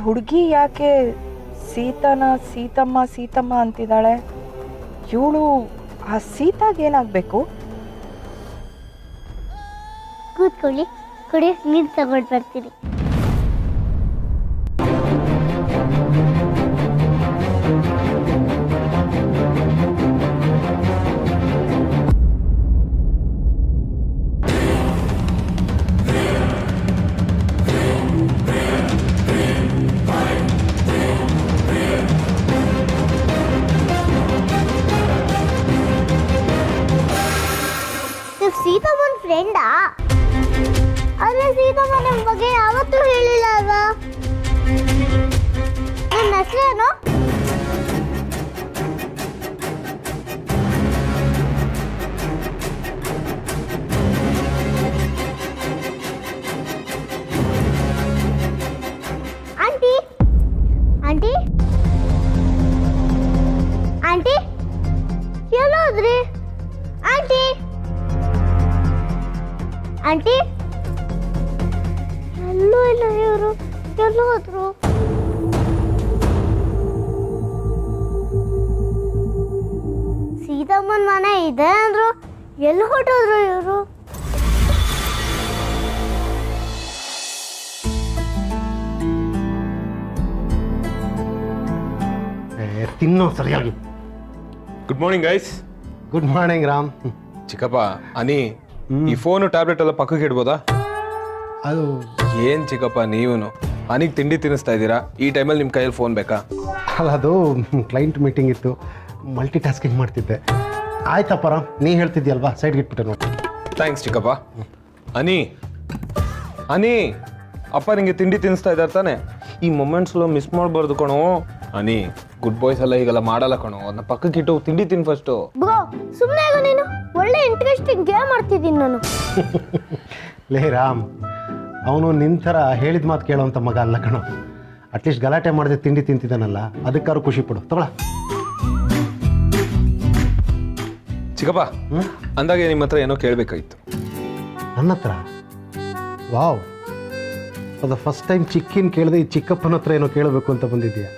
ಹುಡುಗಿ ಯಾಕೆ ಸೀತಮ್ಮ ಸೀತಮ್ಮ ಅಂತಿದ್ದಾಳೆ? ಇವಳು ಆ ಸೀತಾಗೇನಾಗಬೇಕು? ಕೂತ್ಕೊಳ್ಳಿ, ಕುಡಿ, ನೀರು ತಗೊಂಡು ಬರ್ತೀನಿ. ಸೀತಮ್ಮನ ಫ್ರೆಂಡಾ? ಅಲ್ಲ, ಸೀತಮ್ಮನ ಬಗ್ಗೆ ಯಾವತ್ತೂ ಹೇಳಿಲ್ಲ ಅಲ್ವಾ? ನನ್ನ ಹೆಸರೇನು? ಆಂಟಿ ಆಂಟಿ ಆಂಟಿ ಎಲ್ಲೋದ್ರಿ? ಆಂಟಿ ಆಂಟಿ ಎಲ್ಲೂ ಇಲ್ಲ, ಇವರು ಎಲ್ಲೋ ಹೋದ್ರು? ಸೀತಮ್ಮನ ಮನೆ ಇದೆ ಅಂದ್ರು, ಎಲ್ಲಿ ಹೊಟ್ಟೋದ್ರು ಇವರು? ತಿನ್ನೋ ಸರಿಯಾಗಿ. Good morning guys. Good morning Ram. ಚಿಕ್ಕಪ್ಪ, ಅನಿ ಈ ಫೋನು ಟ್ಯಾಬ್ಲೆಟ್ ಎಲ್ಲ ಪಕ್ಕಕ್ಕೆ ಇಡ್ಬೋದಾ? ಅದು ಏನ್ ಚಿಕ್ಕಪ್ಪ ನೀವೂನು ಅನಿಗೆ ತಿಂಡಿ ತಿನ್ನಿಸ್ತಾ ಇದ್ದೀರಾ, ಈ ಟೈಮಲ್ಲಿ ನಿಮ್ಮ ಕೈಯಲ್ಲಿ ಫೋನ್ ಬೇಕಾ? ಅಲ್ಲ, ಅದು ಕ್ಲೈಂಟ್ ಮೀಟಿಂಗ್ ಇತ್ತು, ಮಲ್ಟಿ ಟಾಸ್ಕಿಂಗ್ ಮಾಡ್ತಿದ್ದೆ. ಆಯ್ತಪ್ಪ ರಾಮ್, ನೀ ಹೇಳ್ತಿದ್ಯಲ್ವಾ, ಸೈಡ್ಗೆ ಇಟ್ಬಿಟ್ಟೆ ನೋಡಿ. ಥ್ಯಾಂಕ್ಸ್ ಚಿಕ್ಕಪ್ಪ. ಅನಿ ಅನಿ ಅಪ್ಪ ನಿಂಗೆ ತಿಂಡಿ ತಿನ್ನಿಸ್ತಾ ಇದ್ದಾರೆ ತಾನೆ? ಈ ಮೊಮೆಂಟ್ಸ್ ಎಲ್ಲ ಮಿಸ್ ಮಾಡಬಾರ್ದು ಕಣೋ. ಅನಿ ಗುಡ್ ಬಾಯ್ಸ್ ಎಲ್ಲ ಈಗೆಲ್ಲ ಮಾಡಲ್ಲ ಕಣೋ, ಅದನ್ನ ಪಕ್ಕಕ್ಕೆ ಇಟ್ಟು ತಿಂಡಿ ತಿನ್ ಫಸ್ಟು. ಬ್ರೋ ಸುಮ್ಮನೆ ಆಗ, ನೀನು ಒಳ್ಳೆ ಇಂಟ್ರೆಸ್ಟಿಂಗ್ ಗೇಮ್ ಆಡ್ತಿದ್ದೀನಿ ನಾನು. ಲೇ ರಾಮ್, ಅವನು ನಿನ್ನ ಥರ ಹೇಳಿದ ಮಾತು ಕೇಳೋವಂಥ ಮಗ ಅಲ್ಲ ಕಣೋ. ಅಟ್ಲೀಸ್ಟ್ ಗಲಾಟೆ ಮಾಡದೆ ತಿಂಡಿ ತಿಂತಿದ್ದಾನಲ್ಲ, ಅದಕ್ಕಾದ್ರು ಖುಷಿ ಪಡು. ತಗೊಳ. ಚಿಕ್ಕಪ್ಪ, ಅಂದಾಗೆ ನಿಮ್ಮ ಹತ್ರ ಏನೋ ಕೇಳಬೇಕಾಗಿತ್ತು. ನನ್ನ ಹತ್ರ? ವಾವ್, ಅದು ಫಸ್ಟ್ ಟೈಮ್ ಚಿಕ್ಕಿನ ಕೇಳಿದೆ, ಈ ಚಿಕ್ಕಪ್ಪನ ಹತ್ರ ಏನೋ ಕೇಳಬೇಕು ಅಂತ ಬಂದಿದ್ದೀಯಾ?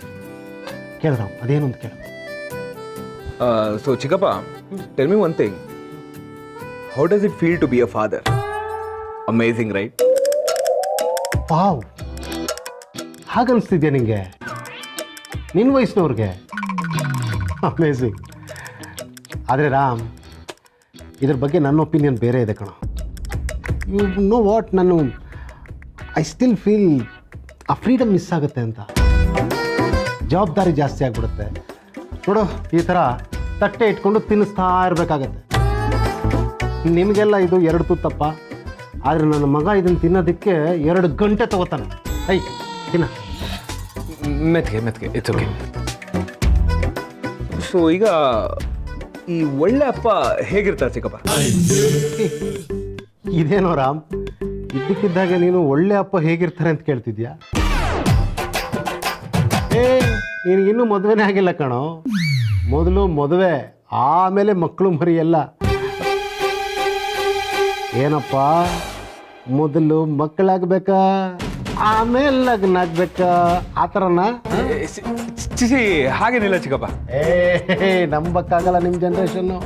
ಕೇಳ್ರಾಮ್, ಅದೇನು ಅಂತ ಕೇಳ. ಸೊ ಚಿಕ್ಕಪ್ಪ, tell me one thing. How does it feel to be a father? Amazing right? Wow, ಹಾಗನ್ನಿಸ್ತಿದ್ಯಾ ನಿಂಗೆ? ನಿನ್ನ ವಯಸ್ಸಿನವ್ರಿಗೆ ಅಮೇಝಿಂಗ್. ಆದರೆ ರಾಮ್, ಇದ್ರ ಬಗ್ಗೆ ನನ್ನ ಒಪಿನಿಯನ್ ಬೇರೆ ಇದೆ ಕಣ. ಯು ನೋ ವಾಟ್, ನಾನು ಐ ಸ್ಟಿಲ್ ಫೀಲ್ ಆ ಫ್ರೀಡಮ್ ಮಿಸ್ ಆಗುತ್ತೆ ಅಂತ. ಜವಾಬ್ದಾರಿ ಜಾಸ್ತಿ ಆಗಿಬಿಡುತ್ತೆ ನೋಡು. ಈ ಥರ ತಟ್ಟೆ ಇಟ್ಕೊಂಡು ತಿನ್ನಿಸ್ತಾ ಇರಬೇಕಾಗತ್ತೆ. ನಿಮಗೆಲ್ಲ ಇದು 2 ತುತ್ತಪ್ಪ, ಆದರೆ ನನ್ನ ಮಗ ಇದನ್ನು ತಿನ್ನೋದಕ್ಕೆ 2 ಗಂಟೆ ತಗೋತಾನೆ. ಐ ತಿನ್ನ. ಮೆತ್ಗೆ ಇಟ್ಸ್ ಓಕೆ. ಸೊ ಈಗ ಈ ಒಳ್ಳೆ ಅಪ್ಪ ಹೇಗಿರ್ತಾರೆ ಚಿಕ್ಕಪ್ಪ? ಇದೇನೋ ರಾಮ್, ಇದ್ದಕ್ಕಿದ್ದಾಗೆ ನೀನು ಒಳ್ಳೆ ಅಪ್ಪ ಹೇಗಿರ್ತಾರೆ ಅಂತ ಕೇಳ್ತಿದ್ಯಾ? ನಿನಗಿನ್ನೂ ಮದುವೆನೇ ಆಗಿಲ್ಲ ಕಣೋ. ಮೊದಲು ಮದುವೆ, ಆಮೇಲೆ ಮಕ್ಕಳು ಮರಿ ಎಲ್ಲ. ಏನಪ್ಪ, ಮೊದಲು ಮಕ್ಕಳಾಗಬೇಕಾ, ಆಮೇಲೆ ಲಗ್ನ ಆಗ್ಬೇಕಾ, ಆ ಥರನಾ? ಚಿಸಿ ಹಾಗೇನಿಲ್ಲ ಚಿಕ್ಕಪ್ಪ. ನಂಬಕ್ಕಾಗಲ್ಲ ನಿಮ್ಮ ಜನ್ರೇಷನ್ನು.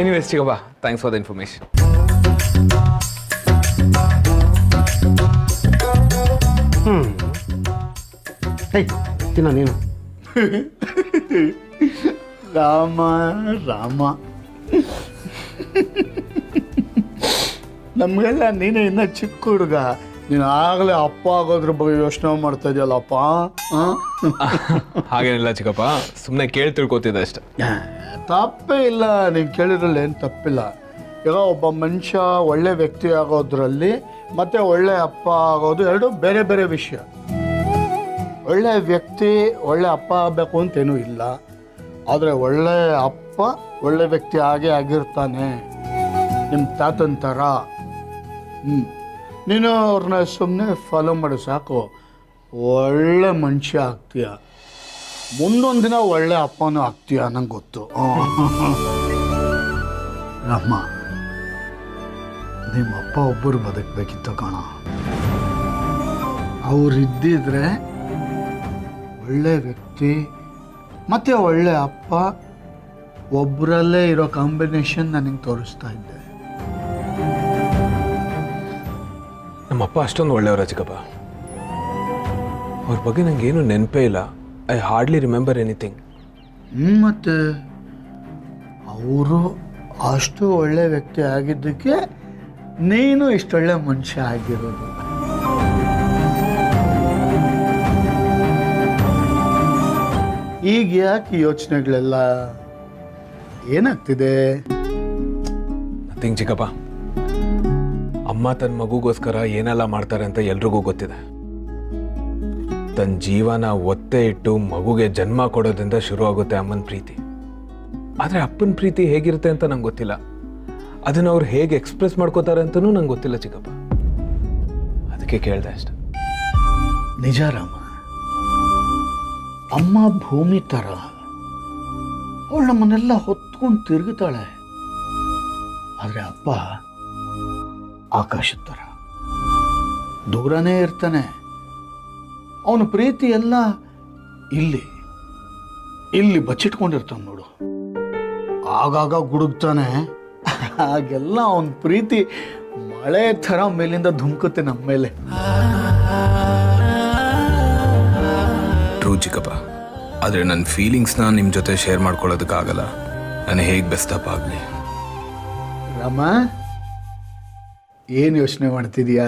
ಎನಿವೇಸ್ ಚಿಕ್ಕಪ್ಪ, ಥ್ಯಾಂಕ್ಸ್ ಫಾರ್ ದ ಇನ್ಫಾರ್ಮೇಶನ್. ತಿನ್ನ ನೀನು. ರಾಮ ರಾಮ, ನಮಗೆಲ್ಲ ನೀನೇ ಇನ್ನ ಚಿಕ್ಕ ಹುಡುಗ, ನೀನು ಆಗಲೇ ಅಪ್ಪ ಆಗೋದ್ರ ಬಗ್ಗೆ ಯೋಚನೆ ಮಾಡ್ತಾ ಇದೆಯಲ್ಲಪ್ಪ. ಹಾಗೇನಿಲ್ಲ ಚಿಕ್ಕಪ್ಪ, ಸುಮ್ಮನೆ ಕೇಳಿ ತಿಳ್ಕೊತಿದ್ದೆ ಅಷ್ಟೆ. ತಪ್ಪೇ ಇಲ್ಲ, ನೀವು ಕೇಳಿದ್ರಲ್ಲಿ ಏನು ತಪ್ಪಿಲ್ಲ. ಈಗ ಒಬ್ಬ ಮನುಷ್ಯ ಒಳ್ಳೆ ವ್ಯಕ್ತಿ ಆಗೋದ್ರಲ್ಲಿ ಮತ್ತು ಒಳ್ಳೆ ಅಪ್ಪ ಆಗೋದು 2 ಬೇರೆ ಬೇರೆ ವಿಷಯ. ಒಳ್ಳೆ ವ್ಯಕ್ತಿ ಒಳ್ಳೆ ಅಪ್ಪ ಆಗಬೇಕು ಅಂತೇನೂ ಇಲ್ಲ, ಆದರೆ ಒಳ್ಳೆ ಅಪ್ಪ ಒಳ್ಳೆ ವ್ಯಕ್ತಿ ಆಗಿರ್ತಾನೆ, ನಿಮ್ಮ ತಾತನ ಥರ. ನೀನು ಅವ್ರನ್ನ ಸುಮ್ಮನೆ ಫಾಲೋ ಮಾಡಿ ಸಾಕು, ಒಳ್ಳೆ ಮನುಷ್ಯ ಆಗ್ತೀಯ. ಮುಂದೊಂದು ದಿನ ಒಳ್ಳೆ ಅಪ್ಪನೂ ಆಗ್ತೀಯ, ನಂಗೆ ಗೊತ್ತು. ರಾಮ, ನಿಮ್ಮ ಅಪ್ಪ ಒಬ್ಬರು ಬದುಕಬೇಕಿತ್ತು ಕಣ. ಅವರಿದ್ದಿದ್ರೆ ಒಳ್ಳೆ ವ್ಯಕ್ತಿ ಮತ್ತು ಒಳ್ಳೆ ಅಪ್ಪ ಒಬ್ಬರಲ್ಲೇ ಇರೋ ಕಾಂಬಿನೇಷನ್ ನನಗೆ ತೋರಿಸ್ತಾ ಇದ್ದೆ. ನಮ್ಮಪ್ಪ ಅಷ್ಟೊಂದು ಒಳ್ಳೆಯವರ ಚಿಕ್ಕಪ್ಪ. ಅವ್ರ ಬಗ್ಗೆ ನಂಗೇನು ನೆನಪೇ ಇಲ್ಲ. I hardly remember anything. ಮತ್ತು ಅವರು ಅಷ್ಟು ಒಳ್ಳೆ ವ್ಯಕ್ತಿ ಆಗಿದ್ದಕ್ಕೆ ನೀನು ಇಷ್ಟೊಳ್ಳೆ ಮನುಷ್ಯ ಆಗಿರೋದು. ಈಗ ಯಾಕೆ ಯೋಚನೆಗಳೆಲ್ಲ ಏನಾಗ್ತಿದೆ? ನಥಿಂಗ್ ಚಿಕ್ಕಪ್ಪ. ಅಮ್ಮ ತನ್ನ ಮಗುಗೋಸ್ಕರ ಏನೆಲ್ಲ ಮಾಡ್ತಾರೆ ಅಂತ ಎಲ್ರಿಗೂ ಗೊತ್ತಿದೆ. ತನ್ನ ಜೀವನ ಒತ್ತೆ ಇಟ್ಟು ಮಗುಗೆ ಜನ್ಮ ಕೊಡೋದ್ರಿಂದ ಶುರು ಆಗುತ್ತೆ ಅಮ್ಮನ ಪ್ರೀತಿ. ಆದರೆ ಅಪ್ಪನ ಪ್ರೀತಿ ಹೇಗಿರುತ್ತೆ ಅಂತ ನಂಗೆ ಗೊತ್ತಿಲ್ಲ. ಅದನ್ನು ಅವ್ರು ಹೇಗೆ ಎಕ್ಸ್ಪ್ರೆಸ್ ಮಾಡ್ಕೋತಾರೆ ಅಂತಲೂ ನಂಗೆ ಗೊತ್ತಿಲ್ಲ ಚಿಕ್ಕಪ್ಪ. ಅದಕ್ಕೆ ಕೇಳಿದೆ ಅಷ್ಟೆ. ನಿಜ ರಾಮ, ಅಮ್ಮ ಭೂಮಿ ಥರ ಅವಳು ನಮ್ಮನ್ನೆಲ್ಲ ಹೊತ್ಕೊಂಡು ತಿರುಗುತ್ತಾಳೆ. ಆದರೆ ಅಪ್ಪ ಆಕಾಶದ ಥರ ದೂರನೇ ಇರ್ತಾನೆ. ಅವನ ಪ್ರೀತಿ ಎಲ್ಲ ಇಲ್ಲಿ ಇಲ್ಲಿ ಬಚ್ಚಿಟ್ಕೊಂಡಿರ್ತಾನೆ ನೋಡು. ಆಗಾಗ ಗುಡುಗ್ತಾನೆ. ಹಾಗೆಲ್ಲ ಅವನ ಪ್ರೀತಿ ಮಳೆ ಥರ ಮೇಲಿಂದ ಧುಮುಕುತ್ತೆ ನಮ್ಮ ಮೇಲೆ. ಟ್ರೂ ಚಿಕ್ಕಪ್ಪ. ಆದರೆ ನನ್ನ ಫೀಲಿಂಗ್ಸ್ನ ನಿಮ್ಮ ಜೊತೆ ಶೇರ್ ಮಾಡ್ಕೊಳ್ಳೋದಕ್ಕಾಗಲ್ಲ. ನಾನು ಹೇಗೆ ಬೆಸ್ತಪ್ಪ ಆಗಲಿ? ರಾಮ, ಏನು ಯೋಚನೆ ಮಾಡ್ತಿದ್ಯಾ?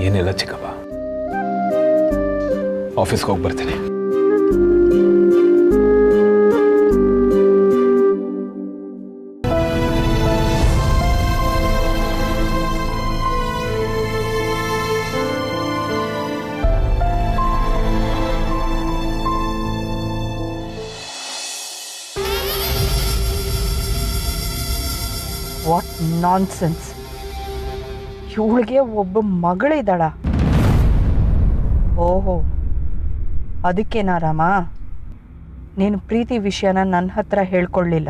ಏನಿಲ್ಲ ಚಿಕ್ಕಪ್ಪ, ಆಫೀಸ್ಗೆ ಹೋಗಿ ಬರ್ತೀನಿ. What nonsense! ಇವಳಿಗೆ ಒಬ್ಬ ಮಗಳಿದ್ದಾಳ? ಓಹೋ, ಅದಕ್ಕೇನಾ ರಾಮ ನೀನು ಪ್ರೀತಿ ವಿಷಯನ ನನ್ನ ಹತ್ರ ಹೇಳ್ಕೊಳ್ಳಿಲ್ಲ?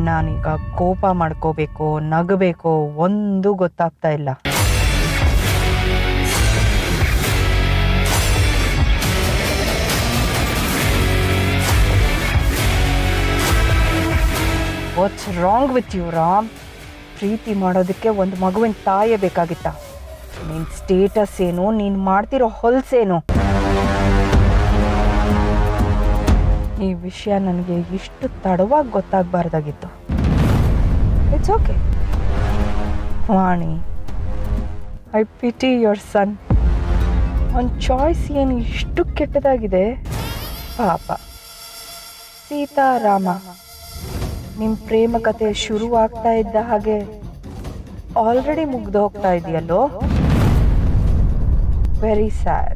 ನಾನೀಗ ಕೋಪ ಮಾಡ್ಕೋಬೇಕೋ ನಗಬೇಕೋ ಒಂದು ಗೊತ್ತಾಗ್ತಾ ಇಲ್ಲ. What's wrong with you Ram? ಪ್ರೀತಿ ಮಾಡೋದಕ್ಕೆ ಒಂದು ಮಗುವಿನ ತಾಯೇ ಬೇಕಾಗಿತ್ತ? ನಿನ್ನ ಸ್ಟೇಟಸ್ ಏನು, ನೀನು ಮಾಡ್ತಿರೋ ಹೊಲ್ಸೇನು? ಈ ವಿಷಯ ನನಗೆ ಇಷ್ಟು ತಡವಾಗಿ ಗೊತ್ತಾಗಬಾರ್ದಾಗಿತ್ತು. It's okay Vani, I pity your son. ಒಂದು ಚಾಯ್ಸ್ ಏನು ಇಷ್ಟು ಕೆಟ್ಟದಾಗಿದೆ ಪಾಪ. ಸೀತಾರಾಮ, ನಿಮ್ಮ ಪ್ರೇಮ ಕತೆ ಶುರು ಆಗ್ತಾ ಇದ್ದ ಹಾಗೆ ಆಲ್ರೆಡಿ ಮುಗ್ದು ಹೋಗ್ತಾ ಇದೆಯಲ್ಲೋ? Very sad.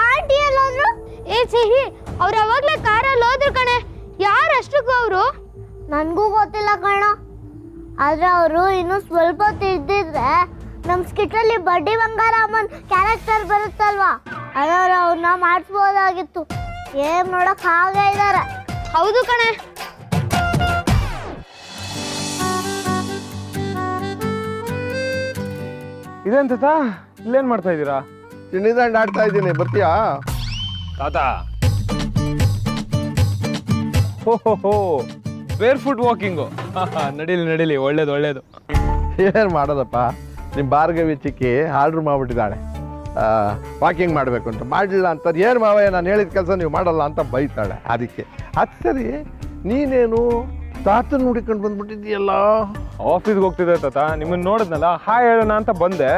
ಆಂಟಿ ಎಲ್ಲೋದ್ರು? ಏ ಸಿಹಿ, ಅವ್ರು ಅವಾಗ್ಲೇ ಕಾರಲ್ಲಿ ಹೋದ್ರು ಕಣೆ. ಯಾರಷ್ಟಕ್ಕೂ ಅವರು? ನನಗೂ ಗೊತ್ತಿಲ್ಲ ಕಣ. ಆದ್ರೆ ಅವರು ಇನ್ನೂ ಸ್ವಲ್ಪ ತಿದ್ದಿದ್ರೆ ನಮ್ಮ ಸ್ಕಿಟ್ಟಲ್ಲಿ ಬಡ್ಡಿ ಬಂಗಾರಮ್ಮನ್ ಕ್ಯಾರೆಕ್ಟರ್ ಬರುತ್ತಲ್ವಾ, ಅದರ ಅವ್ರನ್ನ ಮಾಡಿಸ್ಬೋದಾಗಿತ್ತು. ಏನ್ ನೋಡಕ್ ಹಾಗೆ ಇದ್ದಾರೆ. ಹೌದು ಕಣೆ. ಇದೇನ್ ತಾತ, ಇಲ್ಲೇನ್ ಮಾಡ್ತಾ ಇದ್ದೀರಾ? ಚಿನ್ನಿದಂಡ್ ಆಡ್ತಾ ಇದ್ದೀನಿ, ಬರ್ತೀಯಾ? ತಾತ, ಹೋ ಬೇರ್ ಫುಟ್ ವಾಕಿಂಗು. ನಡೀಲಿ ನಡೀಲಿ, ಒಳ್ಳೇದು ಒಳ್ಳೇದು. ಏನು ಮಾಡೋದಪ್ಪ, ನಿಮ್ಮ ಭಾರ್ಗವಿ ಚಿಕ್ಕಿ ಆರ್ಡ್ರ್ ಮಾಡ್ಬಿಟ್ಟಿದ್ದಾಳೆ ವಾಕಿಂಗ್ ಮಾಡಬೇಕು ಅಂತ. ಮಾಡಲಿಲ್ಲ ಅಂತಾರೆ, ಏನು ಮಾವಯ್ಯ ನಾನು ಹೇಳಿದ ಕೆಲಸ ನೀವು ಮಾಡಲ್ಲ ಅಂತ ಬೈತಾಳೆ. ಅದಕ್ಕೆ ಅದು ಸರಿ, ನೀನೇನು ತಾತನ ಹುಡಿಕೊಂಡು ಬಂದ್ಬಿಟ್ಟಿದ್ದೀಯಲ್ಲ? ಆಫೀಸ್ಗೆ ಹೋಗ್ತಿದ್ದೆ ತಾತ, ನಿಮ್ಮನ್ನ ನೋಡಿದ್ನಲ್ಲ, ಹಾಯ್ ಹೇಳೋಣ ಅಂತ ಬಂದೆ.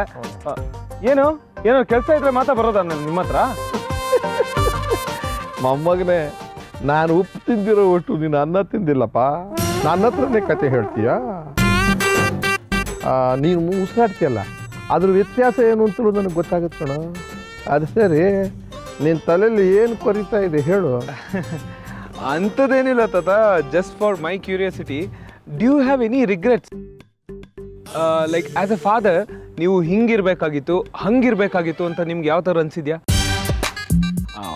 ಏನು ಏನೋ ಕೆಲಸ ಇದ್ರೆ ಮಾತಾ ಬರೋದ ನಿಮ್ಮ ಹತ್ರ? ಮೊಮ್ಮಗನೇ, ನಾನು ಉಪ್ಪು ತಿಂದಿರೋ ಒಟ್ಟು ನೀನು ಅನ್ನ ತಿಂದಿಲ್ಲಪ್ಪ. ನನ್ನ ಹತ್ರನೇ ಕತೆ ಹೇಳ್ತೀಯಾ? ನೀನು ಉಸಿರಾಡ್ತೀಯಲ್ಲ, ಅದ್ರ ವ್ಯತ್ಯಾಸ ಏನು ಅಂತಲೂ ನನಗೆ ಗೊತ್ತಾಗುತ್ತೆ ಕಣ. ಅದು ಸರಿ, ನಿನ್ನ ತಲೆಯಲ್ಲಿ ಏನು ಕೊರಿತಾ ಇದೆ ಹೇಳು. ಅಂಥದ್ದೇನಿಲ್ಲ ತಾತ, just for my curiosity, do have any regrets? Like as A father, ನೀವು ಹಿಂಗಿರ್ಬೇಕಾಗಿತ್ತು ಹಂಗಿರ್ಬೇಕಾಗಿತ್ತು ಅಂತ ನಿಮ್ಗೆ ಯಾವ ಥರ ಅನ್ಸಿದ್ಯಾ?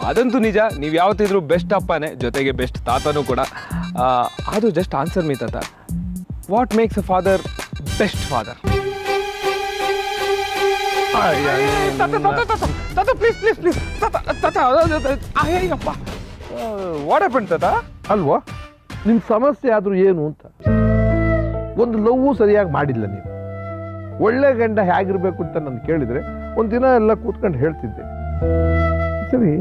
ಅದಂತೂ ನಿಜ, ನೀವು ಯಾವತ್ತಿದ್ರು ಬೆಸ್ಟ್ ಅಪ್ಪನೇ, ಜೊತೆಗೆ ಬೆಸ್ಟ್ ತಾತನೂ ಕೂಡ. ಅದು ಜಸ್ಟ್ ಆನ್ಸರ್ ಮೀ ತಾತ, what makes a father best father? ತಾತ ಪ್ಲೀಸ್ ಪ್ಲೀಸ್ ಪ್ಲೀಸ್ ತಾತ ಅಯ್ಯಪ್ಪ, ವಾಟ್ ಹ್ಯಾಪನ್ ತಾತ? ಅಲ್ವಾ, ನಿಮ್ಮ ಸಮಸ್ಯೆ ಆದರೂ ಏನು ಅಂತ. ಒಂದು ಲವ್ ಸರಿಯಾಗಿ ಮಾಡಿಲ್ಲ ನೀವು. ಒಳ್ಳೆ ಗಂಡ ಹೇಗಿರ್ಬೇಕು ಅಂತ ನಾನು ಕೇಳಿದರೆ ಒಂದಿನ ಎಲ್ಲ ಕೂತ್ಕೊಂಡು ಹೇಳ್ತಿದ್ದೆ. ಸರಿ,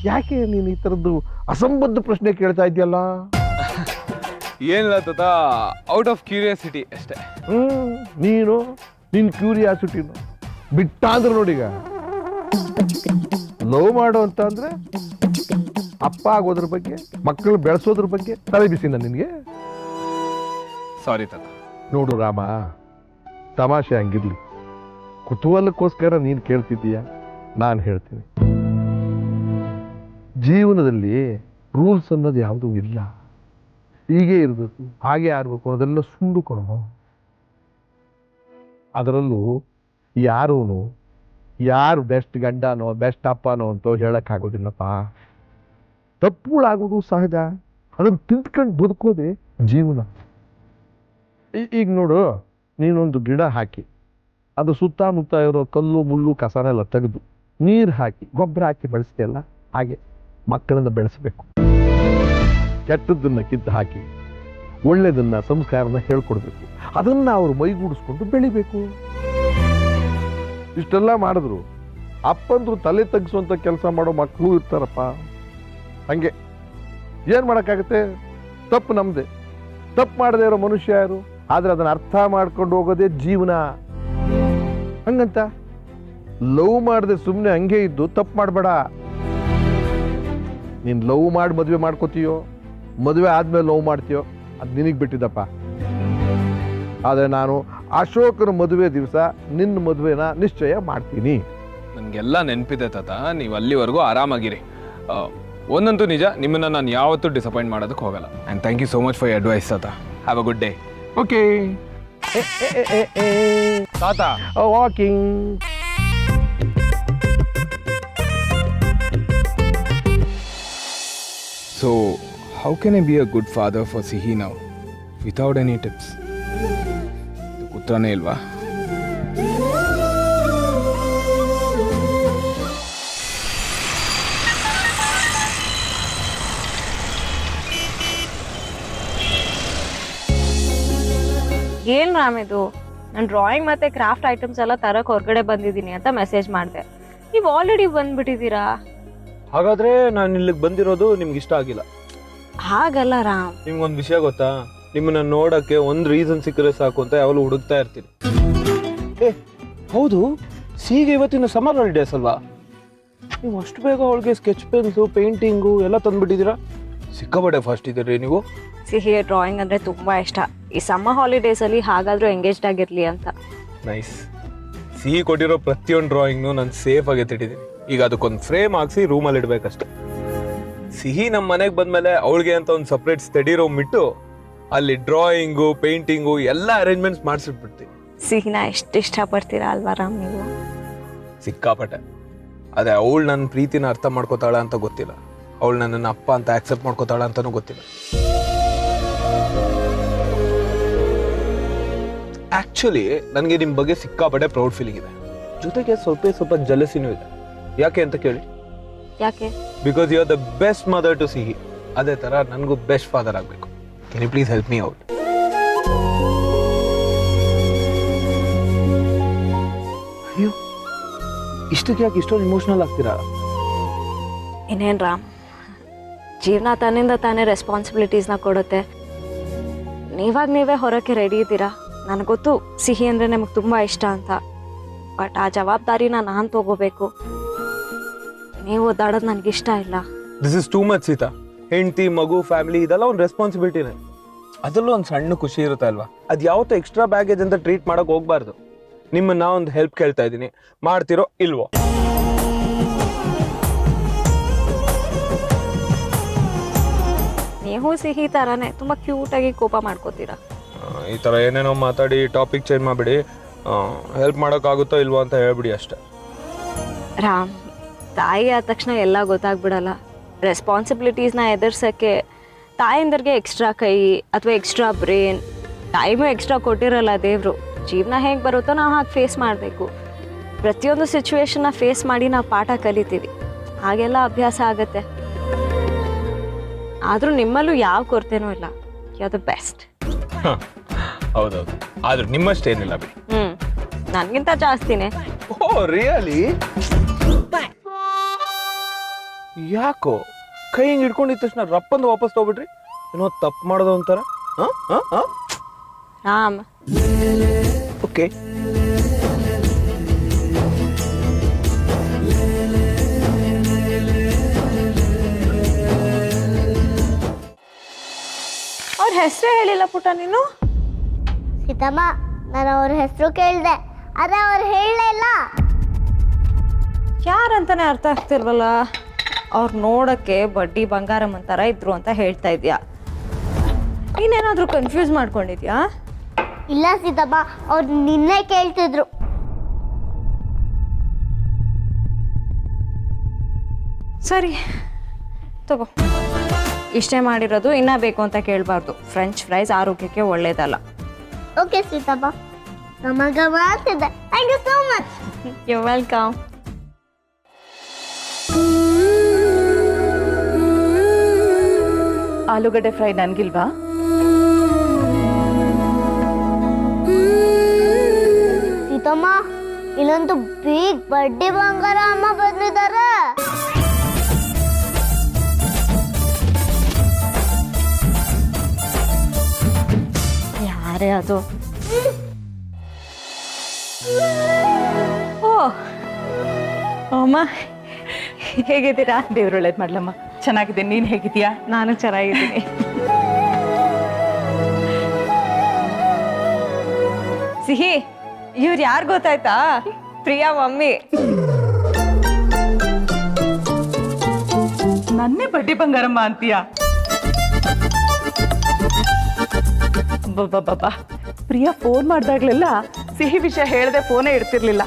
ಯಾಕೆ ನೀನು ಈ ಥರದ್ದು ಅಸಂಬದ್ಧ ಪ್ರಶ್ನೆ ಕೇಳ್ತಾ ಇದೆಯಲ್ಲ? ಏನಿಲ್ಲ ತಾತ, ಔಟ್ ಆಫ್ ಕ್ಯೂರಿಯಾಸಿಟಿ ಅಷ್ಟೇ. ನೀನು ನಿನ್ನ ಕ್ಯೂರಿಯಾಸಿಟಿನು ಬಿಟ್ಟಾಂದ್ರೆ ನೋಡೀಗ, ಲವ್ ಮಾಡೋ ಅಂತ ಅಂದರೆ ಅಪ್ಪ ಆಗೋದ್ರ ಬಗ್ಗೆ, ಮಕ್ಕಳು ಬೆಳೆಸೋದ್ರ ಬಗ್ಗೆ ತಲೆ ಬಿಸಿನ ನಿನಗೆ? ಸಾರಿ ತಾತ. ನೋಡು ರಾಮ, ತಮಾಷೆ ಹಂಗಿರ್ಲಿ, ಕುತೂಹಲಕ್ಕೋಸ್ಕರ ನೀನು ಕೇಳ್ತಿದ್ದೀಯ, ನಾನು ಹೇಳ್ತೀನಿ. ಜೀವನದಲ್ಲಿ ರೂಲ್ಸ್ ಅನ್ನೋದು ಯಾವುದೂ ಇಲ್ಲ. ಹೀಗೆ ಇರಬೇಕು, ಹಾಗೆ ಆಡಬೇಕು ಅನ್ನೋದೆಲ್ಲ ಸುಳ್ಳು ಕೊಡೋ. ಅದರಲ್ಲೂ ಯಾರು ಬೆಸ್ಟ್ ಗಂಡನೋ ಬೆಸ್ಟ್ ಅಪ್ಪನೋ ಅಂತ ಹೇಳೋಕ್ಕಾಗೋದಿಲ್ಲಪ್ಪ. ತಪ್ಪುಗಳಾಗೋದು ಸಹಜ, ಅದನ್ನು ತಿಂದ್ಕೊಂಡು ಬದುಕೋದೆ ಜೀವನ. ಈಗ ನೋಡು, ನೀನೊಂದು ಗಿಡ ಹಾಕಿ ಅದು ಸುತ್ತಮುತ್ತ ಇರೋ ಕಲ್ಲು ಮುಳ್ಳು ಕಸನೆಲ್ಲ ತೆಗೆದು ನೀರು ಹಾಕಿ ಗೊಬ್ಬರ ಹಾಕಿ ಬೆಳೆಸ್ತೀಯಲ್ಲ, ಹಾಗೆ ಮಕ್ಕಳನ್ನ ಬೆಳೆಸಬೇಕು. ಕೆಟ್ಟದ್ದನ್ನು ಕಿತ್ತು ಹಾಕಿ ಒಳ್ಳೆಯದನ್ನ ಸಂಸ್ಕಾರನ ಹೇಳ್ಕೊಡ್ಬೇಕು. ಅದನ್ನು ಅವರು ಮೈಗೂಡಿಸ್ಕೊಂಡು ಬೆಳಿಬೇಕು. ಇಷ್ಟೆಲ್ಲ ಮಾಡಿದ್ರು ಅಪ್ಪಂದ್ರು ತಲೆ ತಗ್ಸುವಂಥ ಕೆಲಸ ಮಾಡೋ ಮಕ್ಕಳು ಇರ್ತಾರಪ್ಪ. ಹಂಗೆ ಏನು ಮಾಡೋಕ್ಕಾಗುತ್ತೆ? ತಪ್ಪು ನಮ್ಮದೇ. ತಪ್ಪು ಮಾಡದೇ ಇರೋ ಮನುಷ್ಯ ಯಾರು? ಆದರೆ ಅದನ್ನು ಅರ್ಥ ಮಾಡ್ಕೊಂಡು ಹೋಗೋದೇ ಜೀವನ. ಹಂಗಂತ ಲವ್ ಮಾಡದೆ ಸುಮ್ಮನೆ ಹಂಗೆ ಇದ್ದು ತಪ್ಪು ಮಾಡಬೇಡ. ನೀನು ಲವ್ ಮಾಡಿ ಮದುವೆ ಮಾಡ್ಕೋತೀಯೋ, ಮದುವೆ ಆದ್ಮೇಲೆ ಲವ್ ಮಾಡ್ತೀಯೋ, ಅದು ನಿನಗೆ ಬಿಟ್ಟಿದ್ದಪ್ಪ. ಆದರೆ ನಾನು ಅಶೋಕನ ಮದುವೆ ದಿವಸ ನಿನ್ನ ಮದುವೆನ ನಿಶ್ಚಯ ಮಾಡ್ತೀನಿ. ನನಗೆಲ್ಲ ನೆನಪಿದೆ ತಾತ, ನೀವು ಅಲ್ಲಿವರೆಗೂ ಆರಾಮಾಗಿರಿ. ಒಂದಂತೂ ನಿಜ, ನಿಮ್ಮನ್ನು ನಾನು ಯಾವತ್ತೂ ಡಿಸಪಾಯಿಂಟ್ ಮಾಡೋದಕ್ಕೆ ಹೋಗಲ್ಲ. And thank you so much for your advice ತಾತ. Have a good day. Okay ತಾತ, walking. So how can I be a good father for Sihi now without any tips? ಉತ್ತರನೇ ಇಲ್ವಾ? ಏನು ರಾಮ್ ಇದು? ನಾನು ಡ್ರಾಯಿಂಗ್ ಮತ್ತು ಕ್ರಾಫ್ಟ್ ಐಟಮ್ಸ್ ಎಲ್ಲ ತರಕ್ಕೆ ಹೊರಗಡೆ ಬಂದಿದ್ದೀನಿ ಅಂತ ಮೆಸೇಜ್ ಮಾಡಿದೆ. ನೀವು ಆಲ್ರೆಡಿ ಬಂದ್ಬಿಟ್ಟಿದ್ದೀರಾ. ಹಾಗಾದ್ರೆ ನಾನು ಇಲ್ಲಿಗೆ ಬಂದಿರೋದು ನಿಮ್ಗೆ ಇಷ್ಟ ಆಗಿಲ್ಲ? ಹಾಗಲ್ಲ ರಾಮ್. ನಿಮ್ಗೊಂದು ವಿಷಯ ಗೊತ್ತಾ? ನಿಮ್ಮನ್ನ ನೋಡಕ್ಕೆ ಒಂದು ರೀಸನ್ ಸಿಕ್ಕರೆ ಸಾಕು ಅಂತ ಯಾವಾಗಲೂ ಹುಡುಕ್ತಾ ಇರ್ತೀನಿ. ಹೌದು, ಸಿಹಿಗೆ ಇವತ್ತಿನ ಸಮ್ಮರ್ ಹಾಲಿಡೇಸ್ ಅಲ್ವಾ? ನೀವು ಅಷ್ಟು ಬೇಗ ಅವಳಿಗೆ ಸ್ಕೆಚ್ ಪೆನ್ಸು ಪೇಂಟಿಂಗು ಎಲ್ಲ ತಂದುಬಿಟ್ಟಿದ್ದೀರಾ. ಸಿಕ್ಕಾಪಟ್ಟೆ ಫಾಸ್ಟ್ ಇದ್ದೀರಿ ನೀವು. ಸಿಹಿಗೆ ಡ್ರಾಯಿಂಗ್ ಅಂದರೆ ತುಂಬ ಇಷ್ಟ. ಈ ಸಮ್ಮರ್ ಹಾಲಿಡೇಸಲ್ಲಿ ಹಾಗಾದರೂ ಎಂಗೇಜ್ಡ್ ಆಗಿರಲಿ ಅಂತ. ನೈಸ್. ಸಿಹಿ ಕೊಟ್ಟಿರೋ ಪ್ರತಿಯೊಂದು ಡ್ರಾಯಿಂಗ್ನು ನಾನು ಸೇಫಾಗಿ ಎತ್ತಿಟ್ಟಿದ್ದೀನಿ. ಈಗ ಅದಕ್ಕೊಂದು ಫ್ರೇಮ್ ಹಾಕ್ಸಿ ರೂಮಲ್ಲಿ ಇಡಬೇಕಷ್ಟೆ. ಸಿಹಿ ನಮ್ಮ ಮನೆಗೆ ಬಂದಮೇಲೆ ಅವಳಿಗೆ ಅಂತ ಒಂದು ಸಪ್ರೇಟ್ ಸ್ಟಡಿ ರೂಮ್ ಇಟ್ಟು ಅಲ್ಲಿ ಡ್ರಾಯಿಂಗು ಪೇಂಟಿಂಗು ಎಲ್ಲ ಅರೇಂಜ್ಮೆಂಟ್ಸ್ ಮಾಡಿಸಿಟ್ಬಿಡ್ತೀನಿ. ಸಿಹಿನ ಎಷ್ಟು ಇಷ್ಟಪಡ್ತೀರಾ ಅಲ್ವಾ ರಾಮ್ ನೀವು? ಸಿಕ್ಕಾಪಟ್ಟೆ. ಅದೇ ಅವಳು ನನ್ನ ಪ್ರೀತಿನ ಅರ್ಥ ಮಾಡ್ಕೋತಾಳ ಅಂತ ಗೊತ್ತಿಲ್ಲ, ಅವಳು ನನ್ನನ್ನು ಅಪ್ಪ ಅಂತ ಆಕ್ಸೆಪ್ಟ್ ಮಾಡ್ಕೋತಾಳ ಅಂತಲೂ ಗೊತ್ತಿಲ್ಲ. ಆ್ಯಕ್ಚುಲಿ ನನಗೆ ನಿಮ್ಮ ಬಗ್ಗೆ ಸಿಕ್ಕಾಪಟ್ಟೆ ಪ್ರೌಡ್ ಫೀಲಿಂಗ್ ಇದೆ, ಜೊತೆಗೆ ಸ್ವಲ್ಪ ಜಲಸಿನೂ ಇದೆ. ಯಾಕೆ ಅಂತ ಕೇಳಿ? ಯಾಕೆ? Because you are the best mother to Sihi. ಅದೇ ಥರ ನನಗೂ ಬೆಸ್ಟ್ ಫಾದರ್ ಆಗಬೇಕು. Can you please help me out? ಅಯ್ಯೋ, ಇಷ್ಟಕ್ಕೆ ಯಾಕೆ ಇಷ್ಟೊಂದು ಇಮೋಷ್ನಲ್ ಆಗ್ತೀರಾ? ಇನ್ನೇನು ರಾಮ್, ಜೀವನ ತನ್ನಿಂದ ತಾನೇ ರೆಸ್ಪಾನ್ಸಿಬಿಲಿಟೀಸ್ನ ಕೊಡುತ್ತೆ. ನೀವೇ ಹೊರಕ್ಕೆ ರೆಡಿ ಇದ್ದೀರಾ. ನನಗೊತ್ತು ಸಿಹಿ ಅಂದರೆ ನಮಗೆ ತುಂಬ ಇಷ್ಟ ಅಂತ. ಬಟ್ ಆ ಜವಾಬ್ದಾರಿನ ನಾನು ತಗೋಬೇಕು. ನೀವು ಓದಾಡೋದು ನನಗಿಷ್ಟ ಇಲ್ಲ. This is too much Sita. ಹೆಂಡತಿ, ಮಗು, ಫ್ಯಾಮಿಲಿ ಇದೆಲ್ಲ ಒಂದು ರೆಸ್ಪಾನ್ಸಿಬಿಲಿಟಿನೇ. ಅದರಲ್ಲೂ ಒಂದು ಸಣ್ಣ ಖುಷಿ ಇರುತ್ತೆ ಅಲ್ವಾ? ಅದು ಯಾವತ್ತೂ ಎಕ್ಸ್ಟ್ರಾ ಬ್ಯಾಗೇಜ್ ಅಂತ ಟ್ರೀಟ್ ಮಾಡೋಕೆ ಹೋಗ್ಬಾರ್ದು. ನಿಮ್ಮನ್ನ ಒಂದು ಹೆಲ್ಪ್ ಕೇಳ್ತಾ ಇದ್ದೀನಿ, ಮಾಡ್ತಿರೋ ಇಲ್ವೋ? ನೀವು ಸಿಹಿ ಥರನೇ ತುಂಬ ಕ್ಯೂಟಾಗಿ ಕೋಪ ಮಾಡ್ಕೋತೀರಾ. ಈ ಥರ ಏನೇನೋ ಮಾತಾಡಿ ಟಾಪಿಕ್ ಚೇಂಜ್ ಮಾಡಿಬಿಡಿ. ಹೆಲ್ಪ್ ಮಾಡೋಕ್ಕಾಗುತ್ತೋ ಇಲ್ವೋ ಅಂತ ಹೇಳ್ಬಿಡಿ ಅಷ್ಟೆ. ರಾಮ್, ತಾಯಿ ಆದ ತಕ್ಷಣ ಎಲ್ಲ ಗೊತ್ತಾಗ್ಬಿಡಲ್ಲ. ರೆಸ್ಪಾನ್ಸಿಬಿಲಿಟೀಸ್ನ ಎದುರ್ಸೋಕ್ಕೆ ತಾಯಿಂದರಿಗೆ ಎಕ್ಸ್ಟ್ರಾ ಕೈ ಅಥವಾ ಎಕ್ಸ್ಟ್ರಾ ಬ್ರೇನ್, ಟೈಮು ಎಕ್ಸ್ಟ್ರಾ ಕೊಟ್ಟಿರಲ್ಲ ದೇವರು. ಜೀವನ ಹೇಗೆ ಬರುತ್ತೋ ನಾವು ಹಾಗೆ ಫೇಸ್ ಮಾಡಬೇಕು. ಪ್ರತಿಯೊಂದು ಸಿಚುವೇಶನ್ನ ಫೇಸ್ ಮಾಡಿ ನಾವು ಪಾಠ ಕಲಿತೀವಿ, ಹಾಗೆಲ್ಲ ಅಭ್ಯಾಸ ಆಗುತ್ತೆ. ಆದರೂ ನಿಮ್ಮಲ್ಲೂ ಯಾವ ಕೊರತೆನೂ ಇಲ್ಲ. You are the best. ಹೌದೌದು, ಆದ್ರೂ ನಿಮ್ಮಷ್ಟೇನಿಲ್ಲ ಬಿಡಿ. ನನಗಿಂತ ಜಾಸ್ತಿನೇ. Oh really? ಯಾಕೋ ಕೈ ಹಿಂಗೆ ಹಿಡ್ಕೊಂಡಿದ್ದ ತಕ್ಷಣ ರಪ್ಪಂದು ವಾಪಸ್ ತಗೊಬಿಟ್ರಿ? ಏನೋ ತಪ್ಪು ಮಾಡೋದು ಅಂತಾರ? ರಾಮ್, ಓಕೆ. ಅವ್ರ ಹೆಸರೇ ಹೇಳಿಲ್ಲ ಪುಟ್ಟ ನೀನು. ಸೀತಮ್ಮ, ನಾನು ಅವ್ರ ಹೆಸರು ಕೇಳಿದೆ, ಆದರೆ ಅವ್ರು ಹೇಳಲೇ ಇಲ್ಲ. ಯಾರಂತಾನೆ ಅರ್ಥ ಆಗ್ತಿಲ್ವಲ್ಲ. ಅವ್ರು ನೋಡೋಕ್ಕೆ ಬಡ್ಡಿ ಬಂಗಾರಮ್ಮ ಅಂತಾರ ಇದ್ರು ಅಂತ ಹೇಳ್ತಾ ಇದೆಯಾ? ನೀನೇನಾದರೂ ಕನ್ಫ್ಯೂಸ್ ಮಾಡ್ಕೊಂಡಿದ್ಯಾ? ಇಲ್ಲ ಸೀತಮ್ಮ, ಅವ್ರು ನಿನ್ನೆ ಕೇಳ್ತಿದ್ರು. ಸರಿ ತಗೋ, ಇಷ್ಟೇ ಮಾಡಿರೋದು, ಇನ್ನೂ ಬೇಕು ಅಂತ ಕೇಳಬಾರ್ದು. ಫ್ರೆಂಚ್ ಫ್ರೈಸ್ ಆರೋಗ್ಯಕ್ಕೆ ಒಳ್ಳೇದಲ್ಲ. ಓಕೆ ಸೀತಮ್ಮ, ನಮಗ ಮಾಡ್ತಿದ್ದೆ. Thank you so much. You welcome. ಆಲೂಗಡ್ಡೆ ಫ್ರೈ ನನಗಿಲ್ವಾ? ಸೀತಮ್ಮ, ಇಲ್ಲೊಂದು ಬಿಗ್ ಬಡ್ಡಿ ಬಂಗಾರ ಅಮ್ಮ ಬಂದಿದ್ದಾರೆ. ಯಾರೇ ಅದು? ಓ ಅಮ್ಮ, ಹೇಗಿದ್ದೀರಾ? ದೇವ್ರು ಒಳ್ಳೇದು ಮಾಡ್ಲಮ್ಮ. ಚೆನ್ನಾಗಿದ್ದೀನಿ, ನೀನು ಹೇಗಿದ್ದೀಯಾ? ನಾನು ಚೆನ್ನಾಗಿದ್ದೀನಿ. ಸಿಹಿ, ಇವ್ರು ಯಾರು ಗೊತ್ತಾಯ್ತಾ? ಪ್ರಿಯಾ ಮಮ್ಮಿ. ನನ್ನೇ ಬಡ್ಡಿ ಬಂಗಾರಮ್ಮ ಅಂತೀಯ? ಬಾಬಾ, ಪ್ರಿಯಾ ಫೋನ್ ಮಾಡಿದಾಗ್ಲೆಲ್ಲ ಸಿಹಿ ವಿಷಯ ಹೇಳದೆ ಫೋನೇ ಇಡ್ತಿರ್ಲಿಲ್ಲ.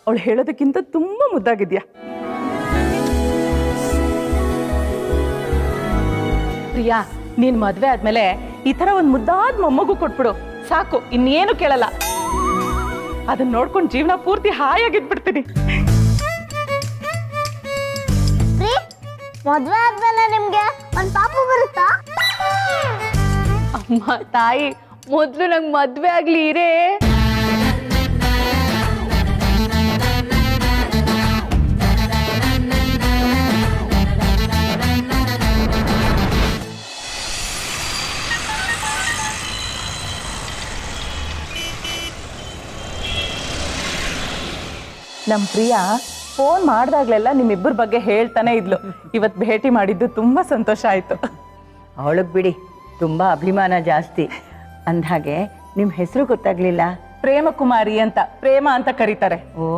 ಅವಳು ಹೇಳೋದಕ್ಕಿಂತ ತುಂಬಾ ಮುದ್ದಾಗಿದ್ಯಾ. ಪ್ರಿಯಾ, ನೀನ್ ಮದ್ವೆ ಆದ್ಮೇಲೆ ಈ ತರ ಒಂದ್ ಮುದ್ದಾದ ಮೊಮ್ಮಗು ಕೊಟ್ಬಿಡು ಸಾಕು, ಇನ್ನೇನು ಕೇಳಲ್ಲ. ಅದನ್ನ ನೋಡ್ಕೊಂಡು ಜೀವನ ಪೂರ್ತಿ ಹಾಯಾಗಿದ್ಬಿಡ್ತೀನಿ. ಮದ್ವೆ ಆದ್ಮೇಲೆ ನಿಮ್ಗೆ ಒಂದ್ ಪಾಪು ಬರುತ್ತಾ? ಅಮ್ಮ ತಾಯಿ, ಮೊದ್ಲು ನಂಗೆ ಮದ್ವೆ ಆಗ್ಲಿ ಇರೇ. ನಮ್ಮ ಪ್ರಿಯಾ ಫೋನ್ ಮಾಡಿದಾಗ್ಲೆಲ್ಲ ನಿಮ್ಮಿಬ್ಬರ ಬಗ್ಗೆ ಹೇಳ್ತಾನೆ ಇದ್ಲು. ಇವತ್ತು ಭೇಟಿ ಮಾಡಿದ್ದು ತುಂಬಾ ಸಂತೋಷ ಆಯ್ತು. ಅವಳಿಗೆ ಬಿಡಿ, ತುಂಬ ಅಭಿಮಾನ ಜಾಸ್ತಿ. ಅಂದ್ಹಾಗೆ ನಿಮ್ಮ ಹೆಸರು ಗೊತ್ತಾಗ್ಲಿಲ್ಲ? ಪ್ರೇಮಕುಮಾರಿ ಅಂತ, ಪ್ರೇಮ ಅಂತ ಕರೀತಾರೆ. ಓ,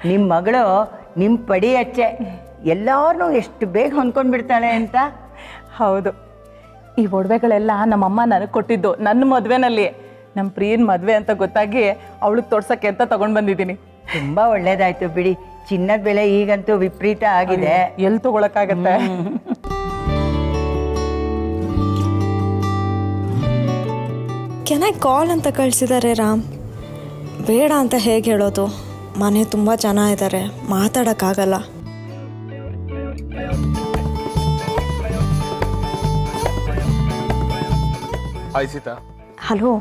ನಿಮ್ಮ ಮಗಳು ನಿಮ್ಮ ಪಡಿ ಅಚ್ಚೆ. ಎಲ್ಲಾರನ್ನೂ ಎಷ್ಟು ಬೇಗ ಹೊಂದ್ಕೊಂಡ್ಬಿಡ್ತಾಳೆ ಅಂತ. ಹೌದು, ಈ ಒಡವೆಗಳೆಲ್ಲ ನಮ್ಮಮ್ಮ ನನಗೆ ಕೊಟ್ಟಿದ್ದು ನನ್ನ ಮದುವೆನಲ್ಲಿ. ನಮ್ಮ ಪ್ರಿಯನ್ ಮದುವೆ ಅಂತ ಗೊತ್ತಾಗಿ ಅವಳಿಗೆ ತೋರ್ಸಕ್ಕೆ ಅಂತ ತಗೊಂಡು ಬಂದಿದ್ದೀನಿ. ತುಂಬ ಒಳ್ಳೇದಾಯ್ತು ಬಿಡಿ. ಚಿನ್ನದ ಬೆಲೆ ಈಗಂತೂ ವಿಪರೀತ ಆಗಿದೆ. ಎಲ್ಲಿ ತಗೊಳಕ್ಕಾಗತ್ತೆ? ಕೆನ್ ಐ ಕಾಲ್ ಅಂತ ಕಳಿಸಿದ್ದಾರೆ ರಾಮ್. ಬೇಡ ಅಂತ ಹೇಗೆ ಹೇಳೋದು? ಮನೆ ತುಂಬ ಜನ ಇದ್ದಾರೆ, ಮಾತಾಡೋಕ್ಕಾಗಲ್ಲ. ಹಾಯ್ ಸೀತಾ. ಹಲೋ.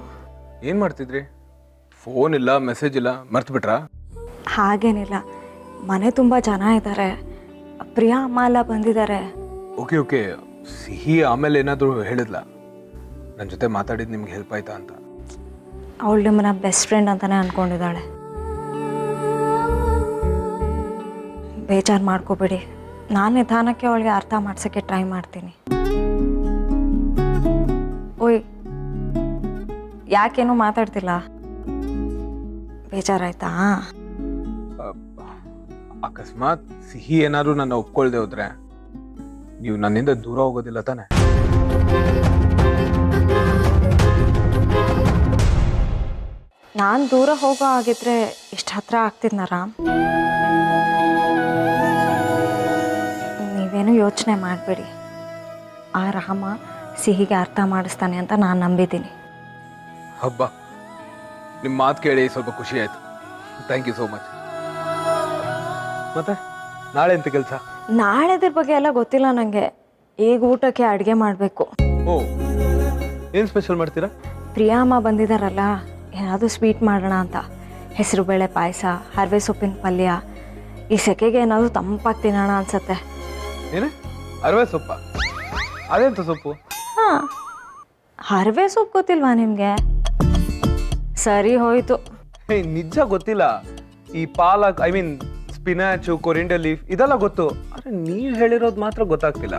ಏನು ಮಾಡ್ತಿದ್ರಿ? ಫೋನ್ ಇಲ್ಲ, ಮೆಸೇಜ್ ಇಲ್ಲ, ಮರ್ತು ಬಿಟ್ರಾ? ಹಾಗೇನಿಲ್ಲ, ಮನೆ ತುಂಬ ಜನ ಇದ್ದಾರೆ, ಪ್ರಿಯಾ ಅಮ್ಮ ಎಲ್ಲ ಬಂದಿದ್ದಾರೆ. Okay okay. ಸಿಹಿ ಆಮೇಲೆ ಏನಾದರೂ ಹೇಳಿದ್ಲಾ ನನ್ನ ಜೊತೆ ಮಾತಾಡಿದ್ದು ನಿಮ್ಗೆ ಹೆಲ್ಪ್ ಆಯ್ತಾ ಅಂತ? ಅವಳು ನಿಮ್ಮನ್ನ ಬೆಸ್ಟ್ ಫ್ರೆಂಡ್ ಅಂತಲೇ ಅಂದ್ಕೊಂಡಿದ್ದಾಳೆ. ಬೇಜಾರು ಮಾಡ್ಕೋಬೇಡಿ, ನಾನು ನಿಧಾನಕ್ಕೆ ಅವಳಿಗೆ ಅರ್ಥ ಮಾಡ್ಸೋಕ್ಕೆ ಟ್ರೈ ಮಾಡ್ತೀನಿ. ಓಯ್, ಯಾಕೇನು ಮಾತಾಡ್ತಿಲ್ಲ? ಬೇಜಾರಾಯ್ತಾ? ಅಕಸ್ಮಾತ್ ಸಿಹಿ ಏನಾದರೂ ನನ್ನ ಒಪ್ಕೊಳ್ದೆ ಹೋದ್ರೆ ನೀವು ನನ್ನಿಂದ ದೂರ ಹೋಗೋದಿಲ್ಲ ತಾನೆ? ನಾನು ದೂರ ಹೋಗೋ ಆಗಿದ್ರೆ ಇಷ್ಟು ಹತ್ರ ಆಗ್ತಿದ್ನ ರಾಮ್. ನೀವೇನು ಯೋಚನೆ ಮಾಡಬೇಡಿ. ಆ ರಾಮ ಸಿಹಿಗೆ ಅರ್ಥ ಮಾಡಿಸ್ತಾನೆ ಅಂತ ನಾನು ನಂಬಿದ್ದೀನಿ. ಹಬ್ಬ, ನಿಮ್ಮ ಮಾತು ಕೇಳಿ ಸ್ವಲ್ಪ ಖುಷಿ ಆಯ್ತು. Thank you so much. ಮತ್ತೆ ನಾಳೆ ಎಂತ ಕೆಲಸ? ನಾಳೆದ್ರ ಬಗ್ಗೆ ಎಲ್ಲ ಗೊತ್ತಿಲ್ಲ ನನಗೆ. ಈಗ ಊಟಕ್ಕೆ ಅಡುಗೆ ಮಾಡಬೇಕು. ಓ, ಏನು ಸ್ಪೆಷಲ್ ಮಾಡ್ತೀರಾ? ಪ್ರಿಯಾ ಅಮ್ಮ ಬಂದಿದ್ದಾರಲ್ಲ, ಏನಾದರೂ ಸ್ವೀಟ್ ಮಾಡೋಣ ಅಂತ. ಹೆಸರುಬೇಳೆ ಪಾಯಸ, ಹರವೆ ಸೊಪ್ಪಿನ ಪಲ್ಯ. ಈ ಸೆಕೆಗೆ ಏನಾದರೂ ತಂಪಾಗಿ ತಿನ್ನೋಣ ಅನ್ಸತ್ತೆ. ಏನೇ ಅರವೆ ಸೊಪ್ಪ? ಅದೆಂತ ಸೊಪ್ಪು? ಹಾಂ, ಹರವೆ ಸೊಪ್ಪು ಗೊತ್ತಿಲ್ವಾ ನಿಮಗೆ? ಸರಿ ಹೋಯ್ತು. ನಿಜ ಗೊತ್ತಿಲ್ಲ. ಈ ಪಾಲಕ್, ಐ ಮೀನ್ ಸ್ಪಿನಾಚು, ಕೊರಿಂಡರ್ ಲೀಫ್ ಇದೆಲ್ಲ ಗೊತ್ತು. ಆದರೆ ನೀವು ಹೇಳಿರೋದು ಮಾತ್ರ ಗೊತ್ತಾಗ್ತಿಲ್ಲ.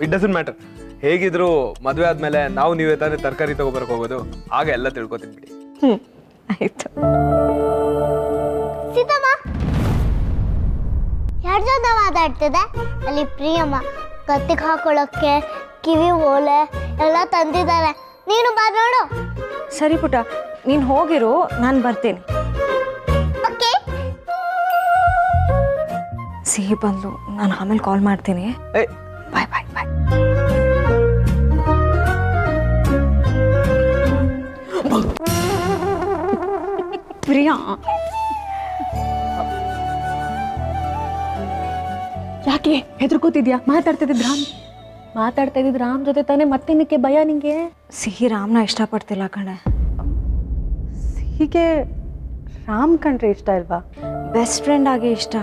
It doesn't matter. ಹೇಗಿದ್ರು ಮದುವೆ ಆದಮೇಲೆ ನಾವು ನೀವೇ ತಾನೇ ತರಕಾರಿ ತಗೋಬರಕ್ಕೆ ಹೋಗೋದು. ಆಗ ಎಲ್ಲ ತಿಳ್ಕೊತೀನಿ ಬಿಡಿ. ಆಯಿತು. ಸೀತಮ್ಮ ಯಾರ ಜೊತೆ ಮಾತಾಡ್ತಿದೆ? ಅಲ್ಲಿ ಪ್ರಿಯಮ್ಮ ಕತ್ತಿಗೆ ಹಾಕೊಳ್ಳೋಕ್ಕೆ ಕಿವಿ ಓಲೆ ಎಲ್ಲ ತಂದಿದ್ದಾರೆ. ನೀನು ಬಾ ನೋಡು. ಸರಿ ಪುಟ್ಟ, ನೀನು ಹೋಗಿರು, ನಾನು ಬರ್ತೀನಿ. ಓಕೆ. ಸಿಹಿ ಬಂದು ನಾನು ಆಮೇಲೆ ಕಾಲ್ ಮಾಡ್ತೀನಿ. ಏಯ್, ಬಾಯ್ ಬಾಯ್ ಬಾಯ್. ಪ್ರಿಯಾ, ಯಾಕೆ ಹೆದರ್ಕೋತಿದ್ಯಾ? ಮಾತಾಡ್ತಾ ಇದ್ದಿದ್ ರಾಮ್ ಜೊತೆ ತಾನೇ, ಮತ್ತೇನಕ್ಕೆ ಭಯ ನಿಂಗೆ? ಸಿಹಿ ರಾಮ್ನ ಇಷ್ಟಪಡ್ತಿಲ್ಲ ಕಣೆ. ಹೀಗೆ ರಾಮ್ ಕಂಡ್ರೆ ಇಷ್ಟ ಇಲ್ವಾ? ಬೆಸ್ಟ್ ಫ್ರೆಂಡ್ ಆಗಿ ಇಷ್ಟ,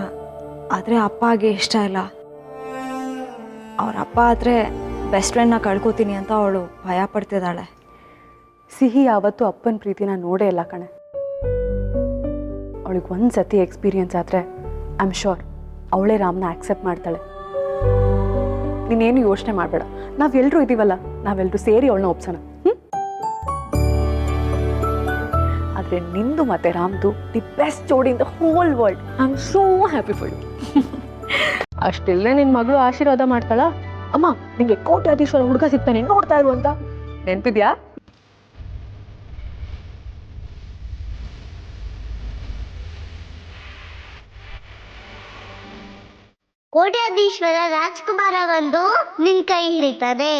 ಆದರೆ ಅಪ್ಪ ಆಗಿ ಇಷ್ಟ ಇಲ್ಲ. ಅವ್ರ ಅಪ್ಪ ಆದರೆ ಬೆಸ್ಟ್ ಫ್ರೆಂಡ್ನ ಕಳ್ಕೊತೀನಿ ಅಂತ ಅವಳು ಭಯ ಪಡ್ತಿದ್ದಾಳೆ. ಸಿಹಿ ಯಾವತ್ತೂ ಅಪ್ಪನ ಪ್ರೀತಿನ ನೋಡೇ ಇಲ್ಲ ಕಣೆ. ಅವಳಿಗೆ ಒಂದು ಸತಿ ಎಕ್ಸ್ಪೀರಿಯನ್ಸ್ ಆದರೆ ಐ ಆಮ್ ಶೋರ್ ಅವಳೇ ರಾಮ್ನ ಆಕ್ಸೆಪ್ಟ್ ಮಾಡ್ತಾಳೆ. ನೀನೇನು ಯೋಚನೆ ಮಾಡಬೇಡ, ನಾವೆಲ್ಲರೂ ಇದ್ದೀವಲ್ಲ, ನಾವೆಲ್ಲರೂ ಸೇರಿ ಅವಳನ್ನ ಒಪ್ಸೋಣ. ಆದರೆ ನಿಂದು ಮತ್ತೆ ರಾಮ್ದು ದಿ ಬೆಸ್ಟ್ ಜೋಡಿ in the whole world. I am so happy for you. ಅಷ್ಟಿಲ್ಲದೆ ನಿನ್ನ ಮಗಳು ಆಶೀರ್ವಾದ ಮಾಡ್ತಾಳ, ಅಮ್ಮ ನಿಂಗೆ ಕೋಟ್ಯಾಧೀಶ್ವರ ಹುಡುಗ ಸಿಗ್ತಾನೆ, ನೋಡ್ತಾ ಇರು ಅಂತ. ನೆನ್ಪಿದ್ಯಾ? ಕೋಟ್ಯಾಧೀಶ್ವರ ರಾಜ್ಕುಮಾರ ಬಂದು ನಿನ್ ಕೈ ಹಿಡಿತಾನೆ.